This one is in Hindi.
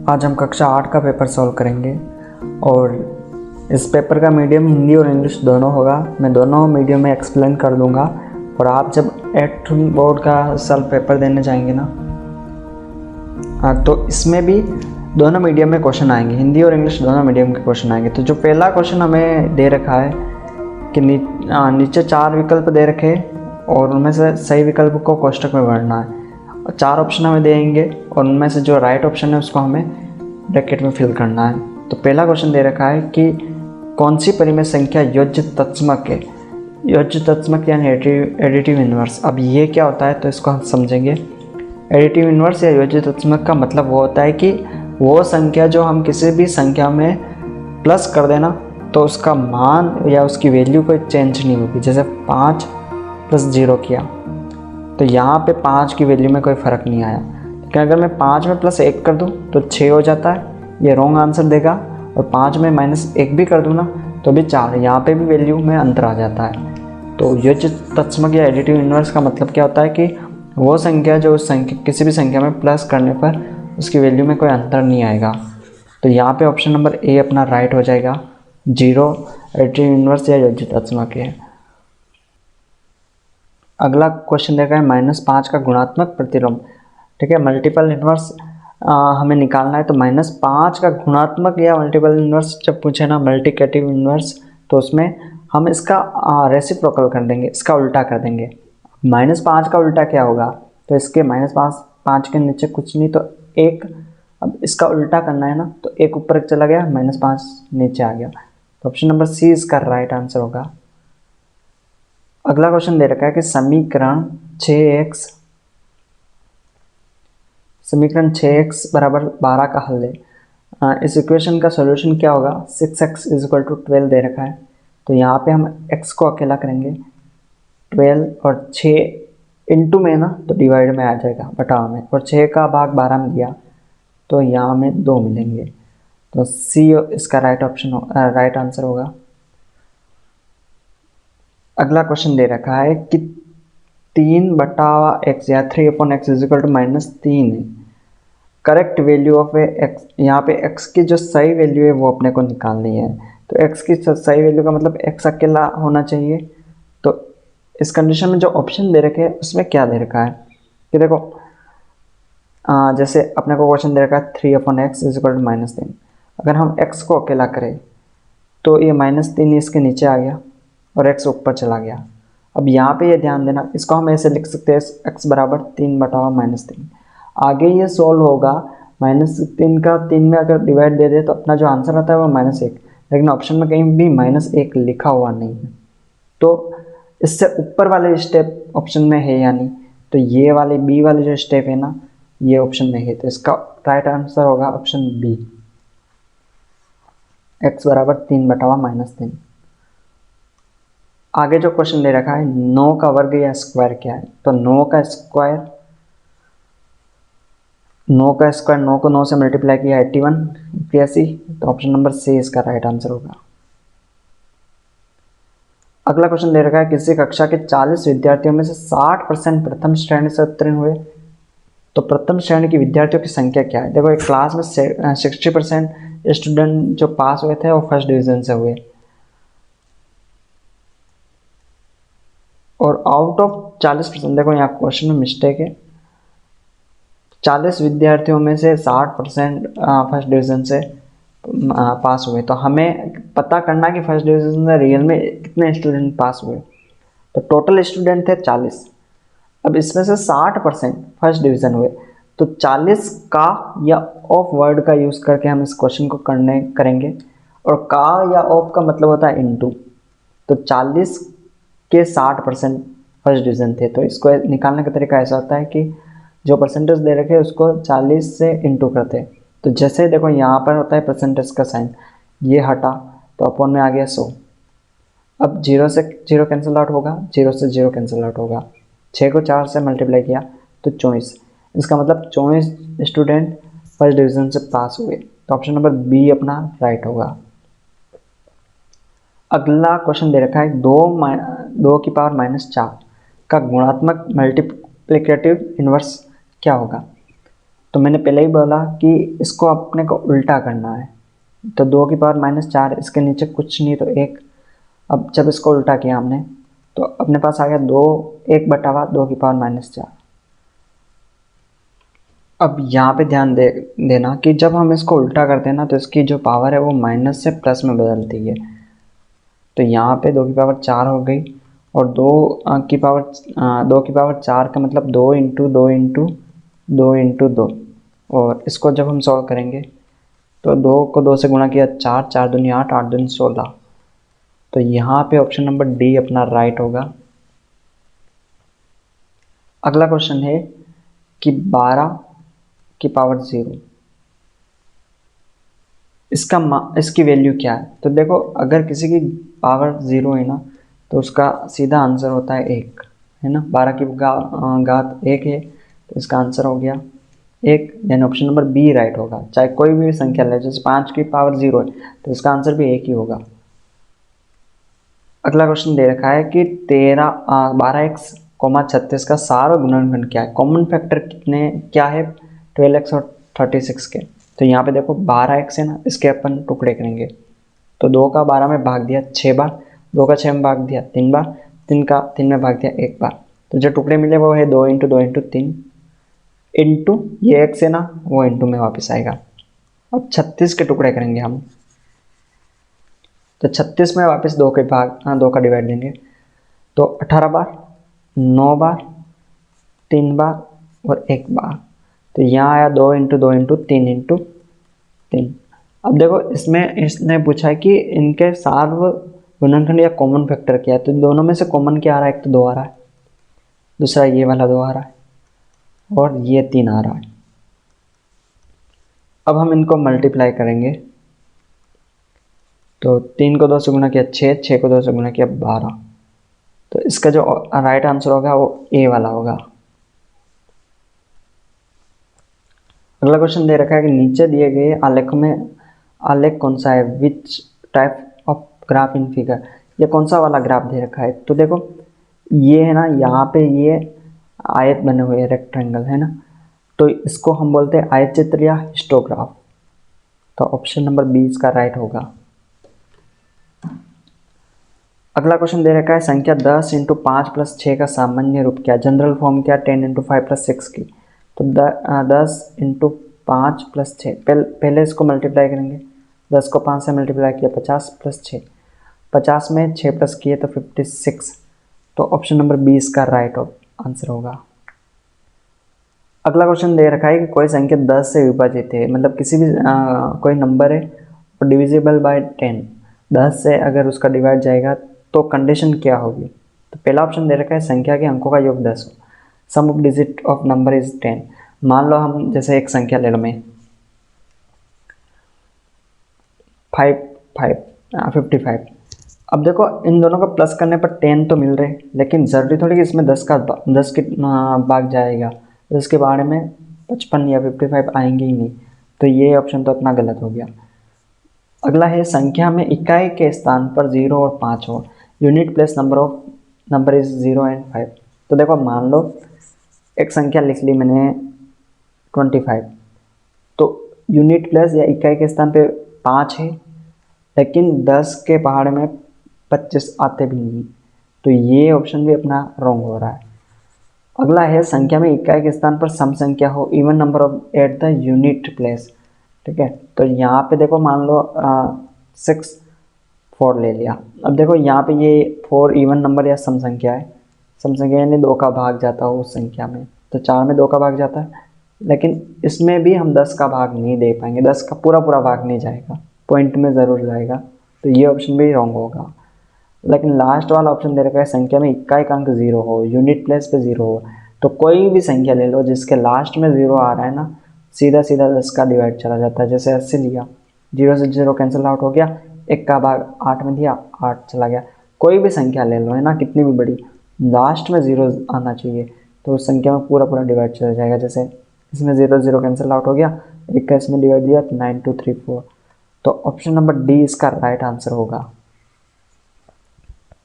आज हम कक्षा 8 का पेपर सॉल्व करेंगे और इस पेपर का मीडियम हिंदी और इंग्लिश दोनों होगा। मैं दोनों मीडियम में एक्सप्लेन कर दूंगा और आप जब 8th बोर्ड का सॉल्व पेपर देने जाएंगे ना तो इसमें भी दोनों मीडियम में क्वेश्चन आएंगे, हिंदी और इंग्लिश दोनों मीडियम के क्वेश्चन आएंगे। तो जो पहला क्वेश्चन हमें दे रखा है कि नीचे 4 विकल्प दे रखे और उनमें से सही विकल्प को कोष्टक में भरना है। 4 ऑप्शन हमें देंगे और उनमें से जो राइट ऑप्शन है उसको हमें ब्रैकेट में फिल करना है। तो पहला क्वेश्चन दे रखा है कि कौन सी परिमेय संख्या योज्य तत्समक है। योज्य तत्समक यानी एडिटिव इन्वर्स। अब ये क्या होता है तो इसको हम समझेंगे। एडिटिव इन्वर्स या योज्य तत्समक का मतलब वो होता है कि वो संख्या जो हम किसी भी संख्या में प्लस कर देना तो उसका मान या उसकी वैल्यू कोई चेंज नहीं होगी। जैसे 5 + 0 किया तो यहाँ पे 5 की वैल्यू में कोई फ़र्क नहीं आया, लेकिन अगर मैं 5 में +1 कर दूँ तो 6 हो जाता है, ये रॉन्ग आंसर देगा। और 5 में -1 भी कर दूँ ना तो भी 4, यहाँ पे भी वैल्यू में अंतर आ जाता है। तो योज्य तत्समक या एडिटिव इन्वर्स का मतलब क्या होता है कि वो संख्या जो उस संख्या किसी भी संख्या में प्लस करने पर उसकी वैल्यू में कोई अंतर नहीं आएगा। तो यहाँ पे ऑप्शन नंबर ए अपना राइट हो जाएगा। 0 एडिटिव इन्वर्स या योज्य तत्समक है। अगला क्वेश्चन देखा है -5 का गुणात्मक प्रतिलोम। ठीक है, मल्टीपल इन्वर्स हमें निकालना है। तो -5 का गुणात्मक या मल्टीपल इन्वर्स जब पूछे ना, मल्टीप्लिकेटिव इन्वर्स, तो उसमें हम इसका रेसिप्रोकल कर देंगे, इसका उल्टा कर देंगे। -5 का उल्टा क्या होगा तो इसके -5 के नीचे कुछ नहीं तो 1। अब इसका उल्टा करना है ना तो 1 ऊपर चला गया, -5 नीचे आ गया। तो ऑप्शन नंबर सी इसका राइट आंसर होगा। अगला क्वेश्चन दे रखा है कि समीकरण 6x = 12 का हल है। इस इक्वेशन का सॉल्यूशन क्या होगा। 6x = 12 दे रखा है, तो यहाँ पे हम x को अकेला करेंगे 12 और 6 इंटू में ना तो डिवाइड में आ जाएगा, बटा में, और 6 का भाग 12 में दिया तो यहाँ में 2 मिलेंगे। तो सी इसका राइट आंसर होगा। अगला क्वेश्चन दे रखा है कि 3/x या 3/x = -3 है। करेक्ट वैल्यू ऑफ x, यहाँ पे x की जो सही वैल्यू है वो अपने को निकालनी है। तो x की सही वैल्यू का मतलब x अकेला होना चाहिए। तो इस कंडीशन में जो ऑप्शन दे रखे हैं उसमें क्या दे रखा है कि देखो जैसे अपने को क्वेश्चन दे रखा है 3/x = -3। अगर हम x को अकेला करें तो ये -3 इसके नीचे आ गया और x ऊपर चला गया। अब यहाँ पे ये ध्यान देना, इसको हम ऐसे लिख सकते हैं x = 3/-3। आगे ये सॉल्व होगा, -3 का 3 में अगर डिवाइड दे दे तो अपना जो आंसर आता है वो -1, लेकिन ऑप्शन में कहीं भी -1 लिखा हुआ नहीं है। तो इससे ऊपर वाले स्टेप ऑप्शन में है या नहीं, तो ये वाले बी वाले जो स्टेप है ना ये ऑप्शन में है, तो इसका राइट आंसर होगा ऑप्शन बी, x = 3/-3। आगे जो क्वेश्चन दे रखा है 9 का वर्ग या स्क्वायर क्या है। तो 9 का स्क्वायर 9 को 9 से मल्टीप्लाई किया 81। तो ऑप्शन नंबर सी इसका राइट आंसर होगा। अगला क्वेश्चन दे रखा है किसी कक्षा के 40 विद्यार्थियों में से 60% प्रथम श्रेणी से उत्तीर्ण हुए, तो प्रथम श्रेणी की विद्यार्थियों की संख्या क्या है। देखो एक क्लास में 60% स्टूडेंट जो पास हुए थे वो फर्स्ट डिवीजन से हुए, और आउट ऑफ 40%, देखो यहाँ क्वेश्चन में मिस्टेक है, 40 विद्यार्थियों में से 60% फर्स्ट डिवीज़न से पास हुए। तो हमें पता करना कि फर्स्ट डिवीज़न में रियल में कितने स्टूडेंट पास हुए। तो टोटल स्टूडेंट थे 40, अब इसमें से 60% फर्स्ट डिवीज़न हुए, तो 40 का या ऑफ वर्ड का यूज़ करके हम इस क्वेश्चन को करेंगे। और का या ऑफ का मतलब होता है इनटू। तो 40 के 60% फर्स्ट डिवीज़न थे, तो इसको निकालने का तरीका ऐसा होता है कि जो परसेंटेज दे रखे उसको 40 से इंटू करते हैं। तो जैसे देखो यहाँ पर होता है परसेंटेज का साइन, ये हटा तो अपॉन में आ गया 100। अब 0 से 0 कैंसिल आउट होगा, 0 से 0 कैंसिल आउट होगा, 6 को 4 से मल्टीप्लाई किया तो 24। इसका मतलब 24 स्टूडेंट फर्स्ट डिवीज़न से पास हुए। तो ऑप्शन नंबर बी अपना राइट होगा। अगला क्वेश्चन दे रखा है 2 की पावर -4 का गुणात्मक मल्टीप्लिकेटिव इन्वर्स क्या होगा। तो मैंने पहले ही बोला कि इसको अपने को उल्टा करना है। तो 2⁻⁻4, इसके नीचे कुछ नहीं तो 1। अब जब इसको उल्टा किया हमने तो अपने पास आ गया 2, 1/2⁻4। अब यहाँ पे ध्यान देना कि जब हम इसको उल्टा करते हैं ना तो इसकी जो पावर है वो माइनस से प्लस में बदलती है। तो यहाँ पे 2⁻4 हो गई, और 2⁻4 का मतलब 2 इंटू 2 इंटू 2 इंटू 2। और इसको जब हम सॉल्व करेंगे तो 2 को 2 से गुणा किया 4, 4 दूनी 8, 8 दूनी 16। तो यहाँ पे ऑप्शन नंबर डी अपना राइट होगा। अगला क्वेश्चन है कि 12⁻0 इसकी वैल्यू क्या है। तो देखो, अगर किसी की पावर 0 है ना तो उसका सीधा आंसर होता है 1, है ना। 12 की घात 1 है तो इसका आंसर हो गया 1, यानी ऑप्शन नंबर बी राइट होगा। चाहे कोई भी संख्या ले, जैसे 5 की पावर 0 है तो इसका आंसर भी 1 ही होगा। अगला क्वेश्चन दे रखा है कि 12x, 36 का सारा गुणनखंड क्या है। कॉमन फैक्टर क्या है 12x और 36 के। तो यहाँ पे देखो 12x है ना, इसके अपन टुकड़े करेंगे। तो 2 का 12 में भाग दिया 6 बार, 2 का 6 में भाग दिया 3 बार, 3 का 3 में भाग दिया 1 बार। तो जो टुकड़े मिले वो है 2 इंटू 2 इंटू 3 इंटू ये x है ना, वो इंटू में वापस आएगा। अब 36 के टुकड़े करेंगे हम। तो 36 में वापस 2 के भाग 2 का डिवाइड देंगे। तो 18 बार, 9 बार, 3 बार और 1 बार। तो यहाँ आया 2 इंटू 2 इंटू 3 इंटू 3। अब देखो, इसने पूछा है कि इनके सार्व गुणनखंड या कॉमन फैक्टर क्या है। तो दोनों में से कॉमन क्या आ रहा है, एक तो 2 आ रहा है, दूसरा ये वाला 2 आ रहा है, और ये 3 आ रहा है। अब हम इनको मल्टीप्लाई करेंगे। तो 3 को 2 से गुणा किया 6, 6 को 2 से गुणा किया 12। तो इसका जो राइट आंसर होगा वो ए वाला होगा। अगला क्वेश्चन दे रखा है कि नीचे दिए गए आलेख में आलेख कौन सा है, which type of graph in figure. ये कौन सा वाला ग्राफ दे रखा है। तो देखो, ये है ना, यहाँ पे ये आयत बने हुए हैं, रेक्टेंगल है ना, तो इसको हम बोलते हैं आयत चित्र या हिस्टोग्राफ। तो ऑप्शन नंबर बी इसका राइट होगा। अगला क्वेश्चन दे रखा है संख्या 10 इंटू 5 प्लस 6 का सामान्य रूप क्या, जनरल फॉर्म क्या 10 इंटू 5 प्लस 6 की। तो 10 इंटू 5 प्लस 6, पहले इसको मल्टीप्लाई करेंगे। 10 को 5 से मल्टीप्लाई किया 50 प्लस 6, 50 में 6 प्लस किए तो 56। तो ऑप्शन नंबर बी इसका राइट आंसर होगा। अगला क्वेश्चन दे रखा है कि कोई संख्या 10 से विभाजित है, मतलब किसी भी कोई नंबर है और डिविजिबल बाय 10, 10 से अगर उसका डिवाइड जाएगा तो कंडीशन क्या होगी। तो पहला ऑप्शन दे रखा है संख्या के अंकों का योग 10 हो, sum of digit of number is 10। मान लो हम जैसे एक संख्या ले लो, मैं 55। अब देखो, इन दोनों का प्लस करने पर 10 तो मिल रहे, लेकिन ज़रूरी थोड़ी कि इसमें 10 के भाग जाएगा, तो इसके बारे में 55 या 55 आएंगे ही नहीं। तो ये ऑप्शन तो अपना गलत हो गया। अगला है संख्या में इकाई के स्थान पर 0 और 5 हो, unit place number is 0 and 5। तो देखो, मान लो एक संख्या लिख ली मैंने 25, तो यूनिट प्लेस या इकाई के स्थान पे 5 है, लेकिन 10 के पहाड़ में 25 आते भी नहीं, तो ये ऑप्शन भी अपना रॉन्ग हो रहा है। अगला है संख्या में इकाई के स्थान पर सम संख्या हो, even number of at the unit place. ठीक है, तो यहाँ पे देखो, मान लो 6 4 ले लिया। अब देखो, यहाँ पे ये 4 इवन नंबर या सम संख्या है, सम संख्या यानी 2 का भाग जाता हो उस संख्या में, तो 4 में 2 का भाग जाता है, लेकिन इसमें भी हम 10 का भाग नहीं दे पाएंगे, 10 का पूरा भाग नहीं जाएगा, पॉइंट में ज़रूर जाएगा, तो ये ऑप्शन भी रॉन्ग होगा। लेकिन लास्ट वाला ऑप्शन दे रखा है संख्या में इकाई का अंक 0 हो, यूनिट प्लेस पे 0 हो। तो कोई भी संख्या ले लो जिसके लास्ट में 0 आ रहा है ना, सीधा 10 का डिवाइड चला जाता है। जैसे 80 लिया, 0 से 0 कैंसिल आउट हो गया, 1 का भाग 8 में दिया, 8 चला गया। कोई भी संख्या ले लो, है ना, कितनी भी बड़ी, लास्ट में 0 आना चाहिए, तो उस संख्या में पूरा डिवाइड चला जाएगा। जैसे इसमें 0 0 कैंसिल आउट हो गया, 1 का इसमें डिवाइड दिया तो 9 2 3 4। तो ऑप्शन नंबर डी इसका राइट आंसर होगा।